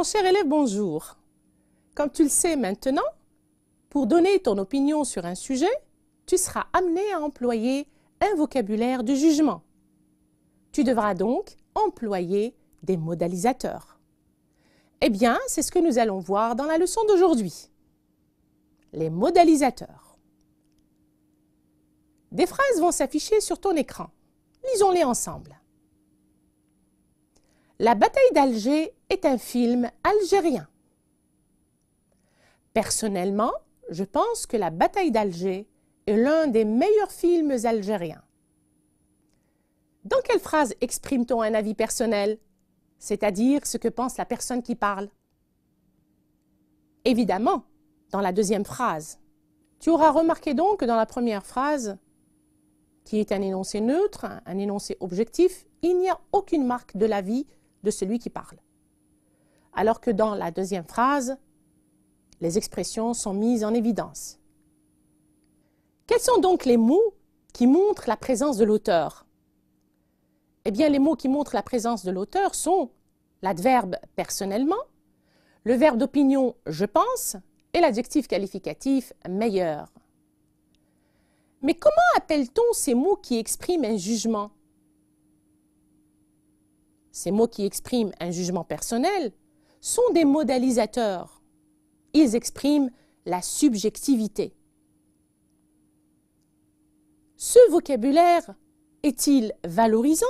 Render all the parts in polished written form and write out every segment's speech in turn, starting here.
Mon cher élève, bonjour. Comme tu le sais maintenant, pour donner ton opinion sur un sujet, tu seras amené à employer un vocabulaire de jugement. Tu devras donc employer des modalisateurs. Eh bien, c'est ce que nous allons voir dans la leçon d'aujourd'hui. Les modalisateurs. Des phrases vont s'afficher sur ton écran. Lisons-les ensemble. La bataille d'Alger est un film algérien. Personnellement, je pense que la bataille d'Alger est l'un des meilleurs films algériens. Dans quelle phrase exprime-t-on un avis personnel, c'est-à-dire ce que pense la personne qui parle? Évidemment, dans la deuxième phrase. Tu auras remarqué donc que dans la première phrase, qui est un énoncé neutre, un énoncé objectif, il n'y a aucune marque de l'avis de celui qui parle. Alors que dans la deuxième phrase, les expressions sont mises en évidence. Quels sont donc les mots qui montrent la présence de l'auteur? Eh bien, les mots qui montrent la présence de l'auteur sont l'adverbe « personnellement », le verbe d'opinion « je pense » et l'adjectif qualificatif « meilleur ». Mais comment appelle-t-on ces mots qui expriment un jugement? Ces mots qui expriment un jugement personnel sont des modalisateurs. Ils expriment la subjectivité. Ce vocabulaire est-il valorisant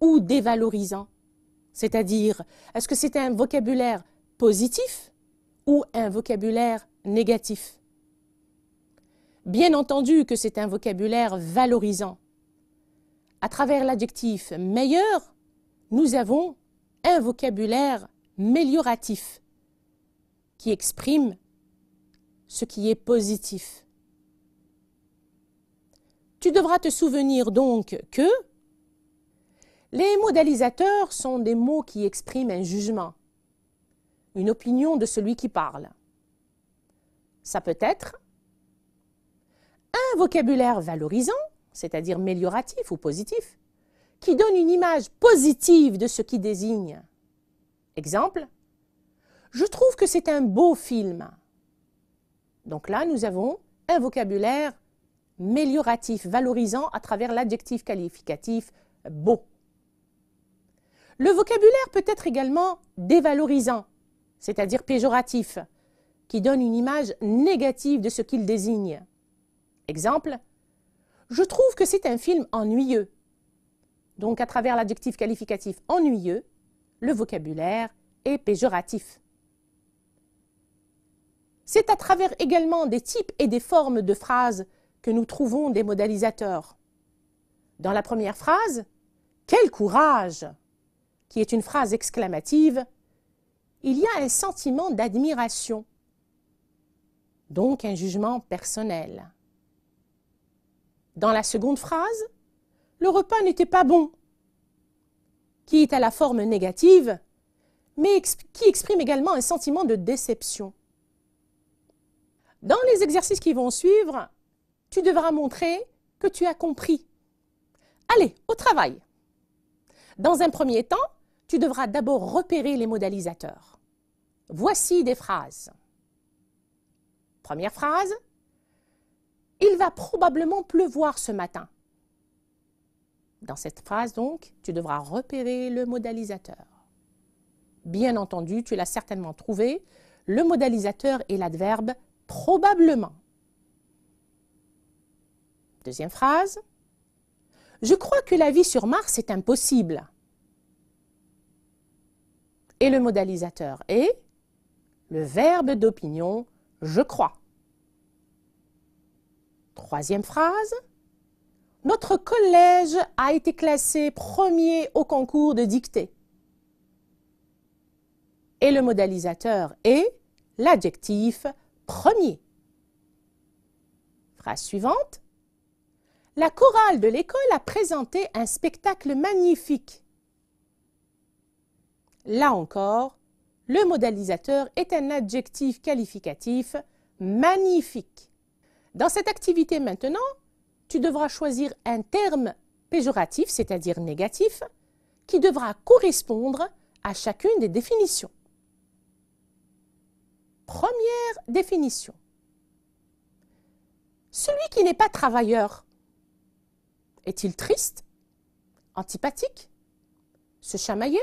ou dévalorisant? C'est-à-dire, est-ce que c'est un vocabulaire positif ou un vocabulaire négatif? Bien entendu que c'est un vocabulaire valorisant. À travers l'adjectif « meilleur », nous avons un vocabulaire mélioratif qui exprime ce qui est positif. Tu devras te souvenir donc que les modalisateurs sont des mots qui expriment un jugement, une opinion de celui qui parle. Ça peut être un vocabulaire valorisant, c'est-à-dire mélioratif ou positif, qui donne une image positive de ce qui désigne. Exemple, je trouve que c'est un beau film. Donc là, nous avons un vocabulaire mélioratif, valorisant à travers l'adjectif qualificatif beau. Le vocabulaire peut être également dévalorisant, c'est-à-dire péjoratif, qui donne une image négative de ce qu'il désigne. Exemple, je trouve que c'est un film ennuyeux. Donc, à travers l'adjectif qualificatif ennuyeux, le vocabulaire est péjoratif. C'est à travers également des types et des formes de phrases que nous trouvons des modalisateurs. Dans la première phrase, « Quel courage !» qui est une phrase exclamative, il y a un sentiment d'admiration, donc un jugement personnel. Dans la seconde phrase, le repas n'était pas bon, qui est à la forme négative, mais qui exprime également un sentiment de déception. Dans les exercices qui vont suivre, tu devras montrer que tu as compris. Allez, au travail. Dans un premier temps, tu devras d'abord repérer les modalisateurs. Voici des phrases. Première phrase, « Il va probablement pleuvoir ce matin ». Dans cette phrase, donc, tu devras repérer le modalisateur. Bien entendu, tu l'as certainement trouvé, le modalisateur est l'adverbe « probablement ». Deuxième phrase, « Je crois que la vie sur Mars est impossible ». Et le modalisateur est le verbe d'opinion « je crois ». Troisième phrase, « Notre collège a été classé premier au concours de dictée ». Et le modalisateur est l'adjectif « premier ». Phrase suivante, « La chorale de l'école a présenté un spectacle magnifique ». Là encore, le modalisateur est un adjectif qualificatif « magnifique ». Dans cette activité maintenant, tu devras choisir un terme péjoratif, c'est-à-dire négatif, qui devra correspondre à chacune des définitions. Première définition. Celui qui n'est pas travailleur, est-il triste, antipathique, se chamailler,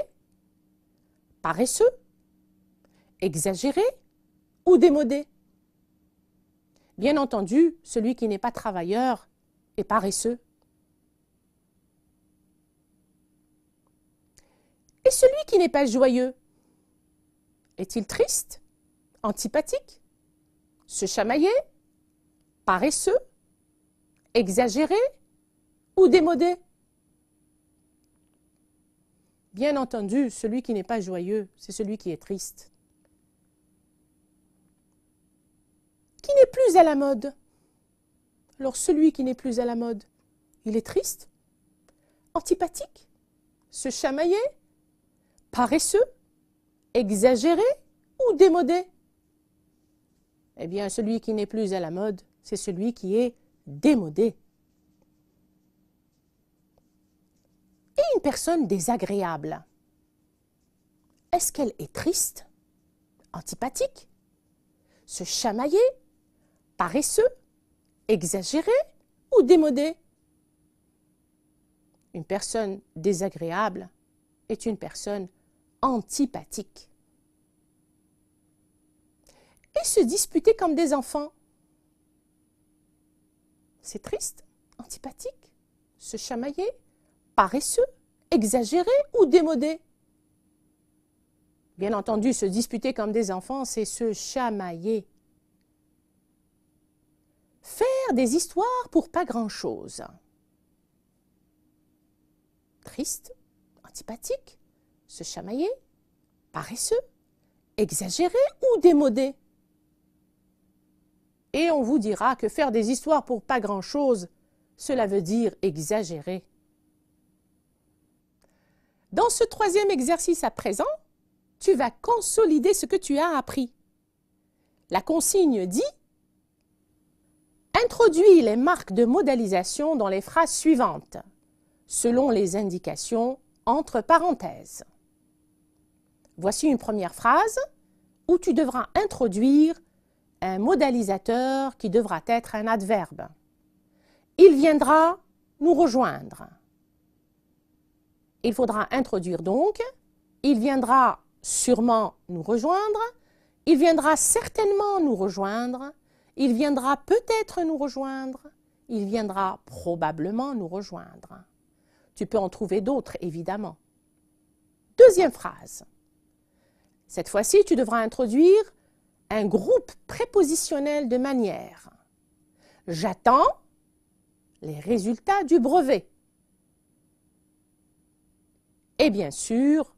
paresseux, exagéré ou démodé? Bien entendu, celui qui n'est pas travailleur est paresseux. Et celui qui n'est pas joyeux, est-il triste, antipathique, se chamailler, paresseux, exagéré ou démodé? Bien entendu, celui qui n'est pas joyeux, c'est celui qui est triste. Qui n'est plus à la mode? Alors celui qui n'est plus à la mode, il est triste, antipathique, se chamailler, paresseux, exagéré ou démodé? Eh bien, celui qui n'est plus à la mode, c'est celui qui est démodé. Et une personne désagréable, est-ce qu'elle est triste, antipathique, se chamailler, paresseux, exagéré ou démodé? Une personne désagréable est une personne antipathique. Et se disputer comme des enfants, c'est triste, antipathique, se chamailler, paresseux, exagéré ou démodé? Bien entendu, se disputer comme des enfants, c'est se chamailler. Faire des histoires pour pas grand-chose. Triste, antipathique, se chamailler, paresseux, exagéré ou démodé? Et on vous dira que faire des histoires pour pas grand-chose, cela veut dire exagérer. Dans ce troisième exercice à présent, tu vas consolider ce que tu as appris. La consigne dit « Introduis les marques de modalisation dans les phrases suivantes, selon les indications entre parenthèses. » Voici une première phrase où tu devras introduire un modalisateur qui devra être un adverbe. Il viendra nous rejoindre. Il faudra introduire donc, il viendra sûrement nous rejoindre, il viendra certainement nous rejoindre, il viendra peut-être nous rejoindre, il viendra probablement nous rejoindre. Tu peux en trouver d'autres, évidemment. Deuxième phrase. Cette fois-ci, tu devras introduire un groupe prépositionnel de manière. J'attends les résultats du brevet. Et bien sûr,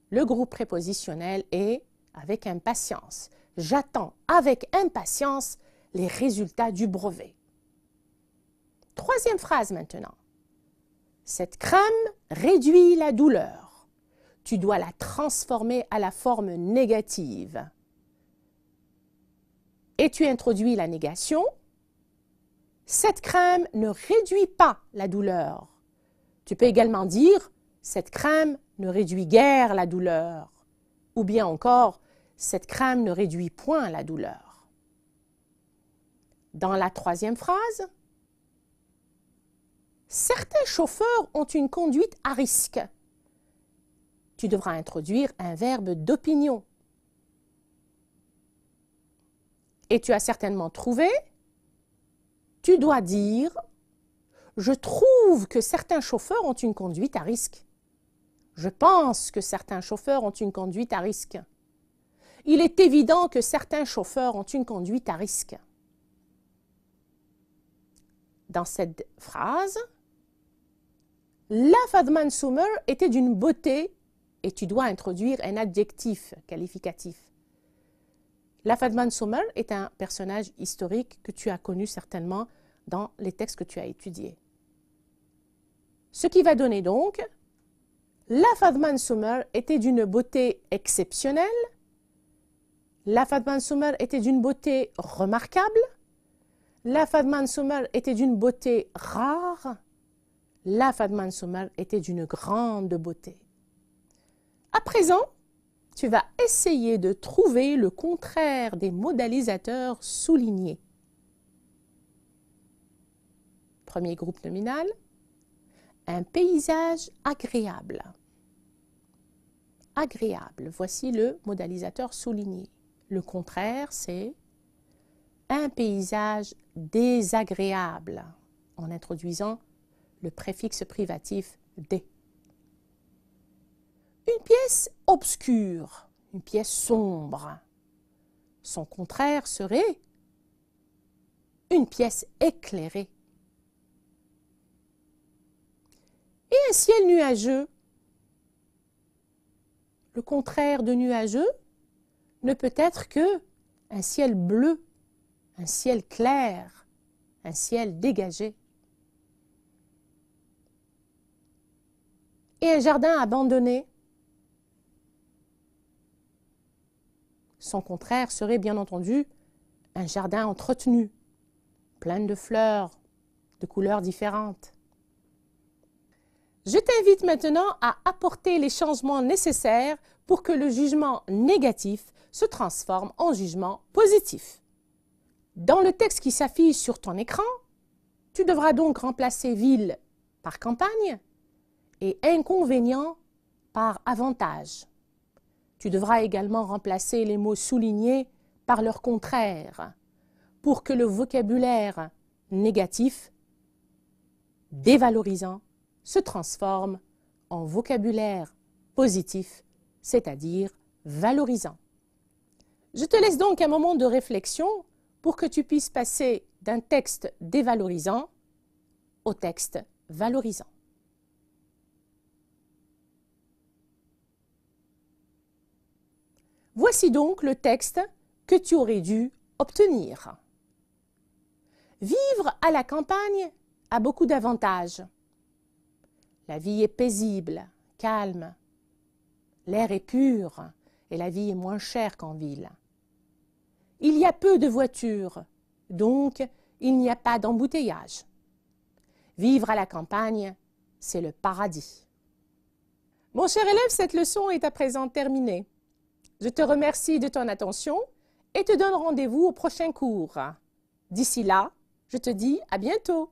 le groupe prépositionnel est avec impatience. J'attends avec impatience les résultats du brevet. Troisième phrase maintenant. Cette crème réduit la douleur. Tu dois la transformer à la forme négative. Et tu introduis la négation. Cette crème ne réduit pas la douleur. Tu peux également dire cette crème ne réduit guère la douleur. Ou bien encore, cette crème ne réduit point la douleur. Dans la troisième phrase, certains chauffeurs ont une conduite à risque. Tu devras introduire un verbe d'opinion. Et tu as certainement trouvé, tu dois dire « Je trouve que certains chauffeurs ont une conduite à risque. Je pense que certains chauffeurs ont une conduite à risque. Il est évident que certains chauffeurs ont une conduite à risque. » Dans cette phrase, la Fadman Sumer était d'une beauté et tu dois introduire un adjectif qualificatif. La Fadman Sumer est un personnage historique que tu as connu certainement dans les textes que tu as étudiés. Ce qui va donner donc, la Fadman Sumer était d'une beauté exceptionnelle, la Fadman Sumer était d'une beauté remarquable, la Fadman Sumer était d'une beauté rare, la Fadman Sumer était d'une grande beauté. À présent, tu vas essayer de trouver le contraire des modalisateurs soulignés. Premier groupe nominal, un paysage agréable. Agréable, voici le modalisateur souligné. Le contraire, c'est un paysage désagréable, en introduisant le préfixe privatif « dé ». Une pièce obscure, une pièce sombre. Son contraire serait une pièce éclairée. Et un ciel nuageux. Le contraire de nuageux ne peut être que un ciel bleu, un ciel clair, un ciel dégagé. Et un jardin abandonné. Son contraire serait bien entendu un jardin entretenu, plein de fleurs, de couleurs différentes. Je t'invite maintenant à apporter les changements nécessaires pour que le jugement négatif se transforme en jugement positif. Dans le texte qui s'affiche sur ton écran, tu devras donc remplacer ville par campagne et inconvénient par avantage. Tu devras également remplacer les mots soulignés par leur contraire pour que le vocabulaire négatif, dévalorisant, se transforme en vocabulaire positif, c'est-à-dire valorisant. Je te laisse donc un moment de réflexion pour que tu puisses passer d'un texte dévalorisant au texte valorisant. Voici donc le texte que tu aurais dû obtenir. Vivre à la campagne a beaucoup d'avantages. La vie est paisible, calme, l'air est pur et la vie est moins chère qu'en ville. Il y a peu de voitures, donc il n'y a pas d'embouteillage. Vivre à la campagne, c'est le paradis. Mon cher élève, cette leçon est à présent terminée. Je te remercie de ton attention et te donne rendez-vous au prochain cours. D'ici là, je te dis à bientôt.